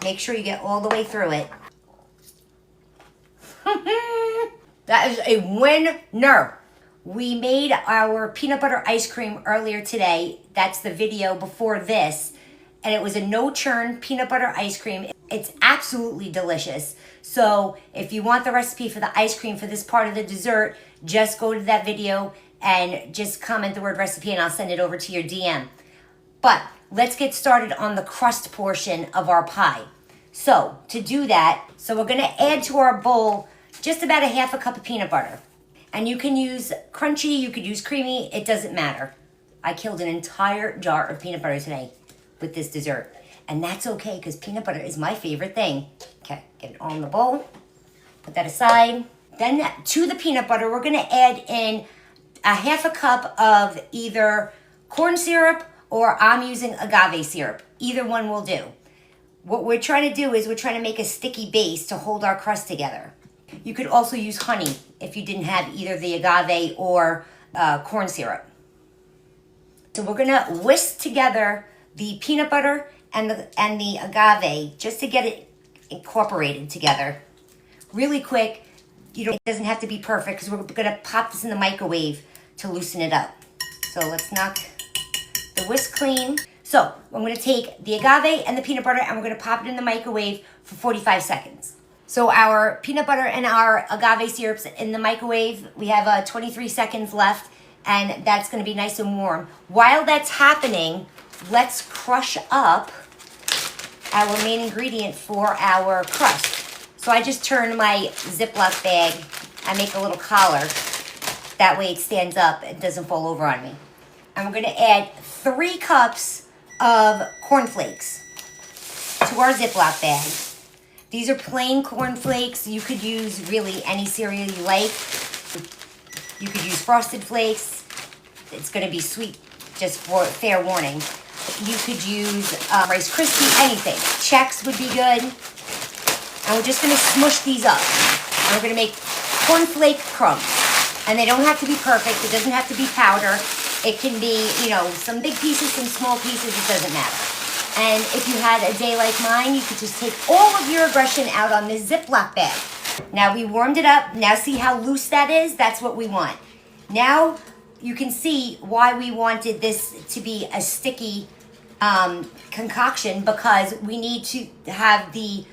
Make sure you get all the way through it. That is a winner. We made our peanut butter ice cream earlier today. That's the video before this. And it was a no churn peanut butter ice cream. It's absolutely delicious. So if you want the recipe for the ice cream for this part of the dessert, just go to that video and just comment the word recipe and I'll send it over to your DM. But let's get started on the crust portion of our pie. So to do that, we're gonna add to our bowl just about a half a cup of peanut butter. And you can use crunchy, you could use creamy, it doesn't matter. I killed an entire jar of peanut butter today with this dessert. And that's okay, because peanut butter is my favorite thing. Okay, get it all in the bowl. Put that aside. Then to the peanut butter, we're gonna add in a half a cup of either corn syrup or I'm using agave syrup. Either one will do. What we're trying to do is we're trying to make a sticky base to hold our crust together. You could also use honey if you didn't have either the agave or corn syrup. So we're gonna whisk together the peanut butter and the agave just to get it incorporated together. Really quick, it doesn't have to be perfect because we're gonna pop this in the microwave to loosen it up. So let's knock the whisk clean. So I'm gonna take the agave and the peanut butter and we're gonna pop it in the microwave for 45 seconds. So our peanut butter and our agave syrup's in the microwave. We have 23 seconds left and that's gonna be nice and warm. While that's happening, let's crush up our main ingredient for our crust. So I just turn my Ziploc bag, I make a little collar. That way it stands up, it doesn't fall over on me. And we're gonna add 3 cups of cornflakes to our Ziploc bag. These are plain cornflakes. You could use really any cereal you like. You could use Frosted Flakes. It's gonna be sweet, just for fair warning. You could use Rice Krispie, anything. Chex would be good. And we're just gonna smush these up. And we're gonna make cornflake crumbs. And they don't have to be perfect. It doesn't have to be powder. It can be, some big pieces, some small pieces, it doesn't matter. And if you had a day like mine, you could just take all of your aggression out on this Ziploc bag. Now we warmed it up. Now see how loose that is? That's what we want. Now you can see why we wanted this to be a sticky concoction, because we need to have the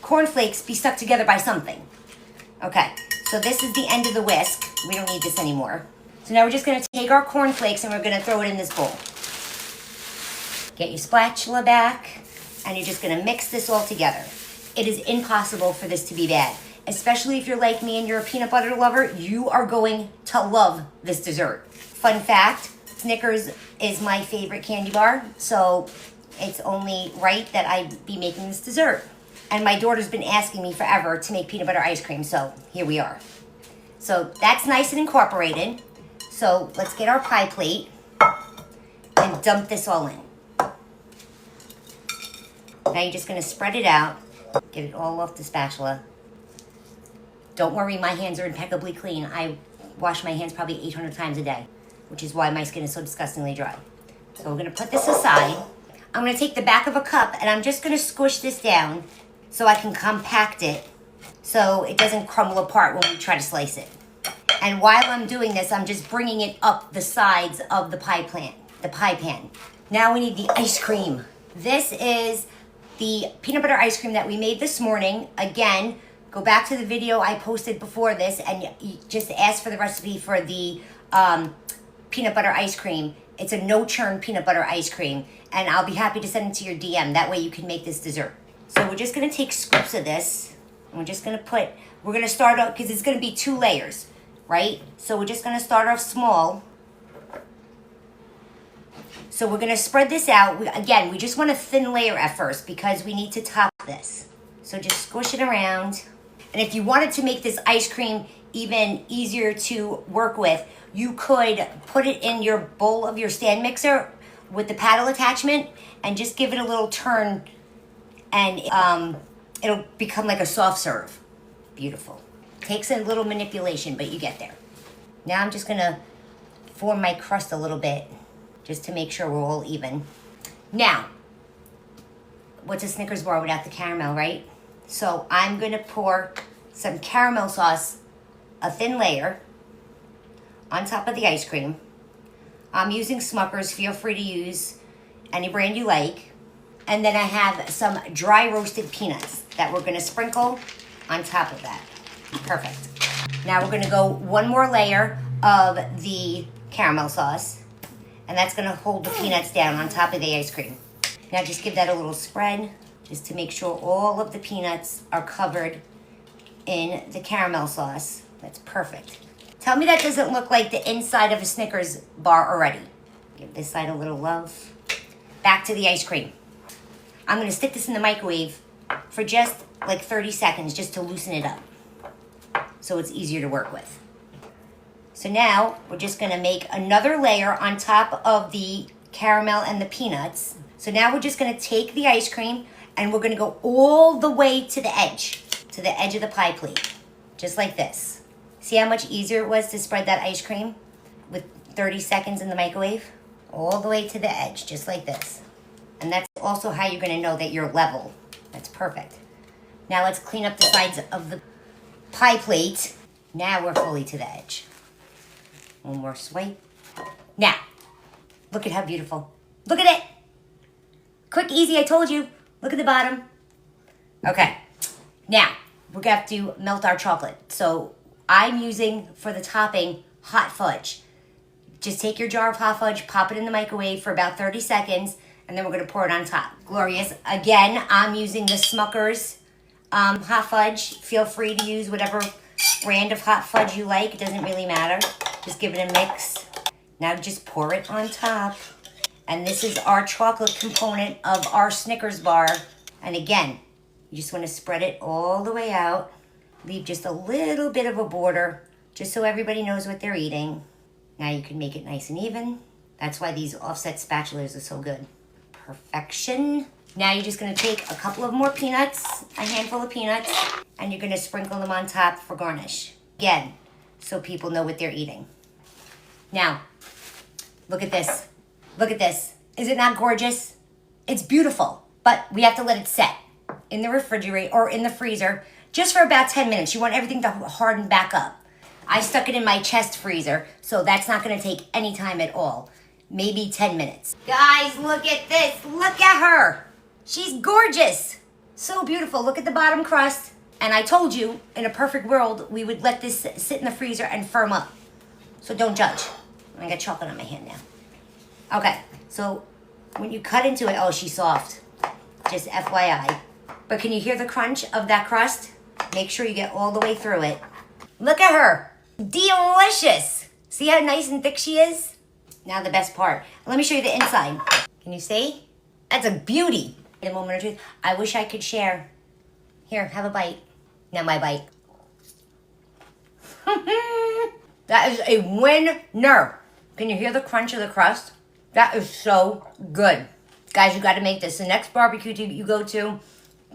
cornflakes be stuck together by something. Okay, so this is the end of the whisk. We don't need this anymore. So now we're just gonna take our cornflakes and we're gonna throw it in this bowl. Get your spatula back and you're just gonna mix this all together. It is impossible for this to be bad, especially if you're like me and you're a peanut butter lover. You are going to love this dessert. Fun fact, Snickers is my favorite candy bar, so it's only right that I be making this dessert. And my daughter's been asking me forever to make peanut butter ice cream, so here we are. So that's nice and incorporated. So let's get our pie plate and dump this all in. Now you're just gonna spread it out, get it all off the spatula. Don't worry, my hands are impeccably clean. I wash my hands probably 800 times a day, which is why my skin is so disgustingly dry. So we're gonna put this aside. I'm gonna take the back of a cup and I'm just gonna squish this down so I can compact it so it doesn't crumble apart when we try to slice it. And while I'm doing this, I'm just bringing it up the sides of the pie pan. Now we need the ice cream. This is the peanut butter ice cream that we made this morning. Again, go back to the video I posted before this and just ask for the recipe for the peanut butter ice cream. It's a no churn peanut butter ice cream and I'll be happy to send it to your DM. That way you can make this dessert. So we're just gonna take scoops of this and we're gonna start out, because it's gonna be 2 layers, right? So we're just gonna start off small. So we're gonna spread this out. Again, we just want a thin layer at first because we need to top this. So just squish it around. And if you wanted to make this ice cream even easier to work with, you could put it in your bowl of your stand mixer with the paddle attachment and just give it a little turn and it'll become like a soft serve. Beautiful. Takes a little manipulation, but you get there. Now I'm just gonna form my crust a little bit just to make sure we're all even. Now, what's a Snickers bar without the caramel, right? So I'm gonna pour some caramel sauce, a thin layer, on top of the ice cream. I'm using Smuckers. Feel free to use any brand you like. And then I have some dry roasted peanuts that we're gonna sprinkle on top of that. Perfect. Now we're gonna go one more layer of the caramel sauce, and that's gonna hold the peanuts down on top of the ice cream. Now just give that a little spread, just to make sure all of the peanuts are covered in the caramel sauce. That's perfect. Tell me that doesn't look like the inside of a Snickers bar already. Give this side a little love. Back to the ice cream. I'm gonna stick this in the microwave for just like 30 seconds just to loosen it up so it's easier to work with. So now we're just gonna make another layer on top of the caramel and the peanuts. So now we're just gonna take the ice cream and we're gonna go all the way to the edge of the pie plate, just like this. See how much easier it was to spread that ice cream with 30 seconds in the microwave? All the way to the edge, just like this. And that's also how you're gonna know that you're level. That's perfect. Now let's clean up the sides of the pie plate. Now we're fully to the edge. One more swipe. Now, look at how beautiful. Look at it. Quick, easy, I told you. Look at the bottom. Okay, now we're gonna have to melt our chocolate. So I'm using, for the topping, hot fudge. Just take your jar of hot fudge, pop it in the microwave for about 30 seconds, and then we're gonna pour it on top. Glorious. Again, I'm using the Smuckers hot fudge. Feel free to use whatever brand of hot fudge you like. It doesn't really matter. Just give it a mix. Now just pour it on top. And this is our chocolate component of our Snickers bar. And again, you just wanna spread it all the way out. Leave just a little bit of a border, just so everybody knows what they're eating. Now you can make it nice and even. That's why these offset spatulas are so good. Perfection. Now you're just gonna take a couple of more peanuts, a handful of peanuts, and you're gonna sprinkle them on top for garnish. Again, so people know what they're eating. Now, look at this. Look at this. Is it not gorgeous? It's beautiful, but we have to let it set in the refrigerator or in the freezer just for about 10 minutes. You want everything to harden back up. I stuck it in my chest freezer, so that's not gonna take any time at all. Maybe 10 minutes. Guys, look at this. Look at her. She's gorgeous. So beautiful. Look at the bottom crust. And I told you, in a perfect world, we would let this sit in the freezer and firm up. So don't judge. I got chocolate on my hand now. Okay, so when you cut into it, oh, she's soft. Just FYI. But can you hear the crunch of that crust? Make sure you get all the way through it. Look at her. Delicious. See how nice and thick she is? Now the best part. Let me show you the inside. Can you see? That's a beauty. In a moment of truth, I wish I could share. Here, have a bite. Now my bite. That is a winner. Can you hear the crunch of the crust? That is so good. Guys, you got to make this. The next barbecue you go to,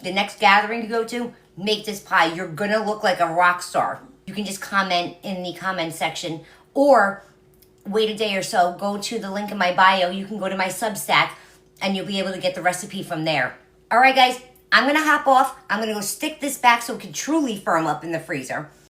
the next gathering you go to, make this pie. You're going to look like a rock star. You can just comment in the comment section, or wait a day or so, go to the link in my bio. You can go to my Substack and you'll be able to get the recipe from there. All right, guys, I'm going to hop off. I'm going to go stick this back so it can truly firm up in the freezer.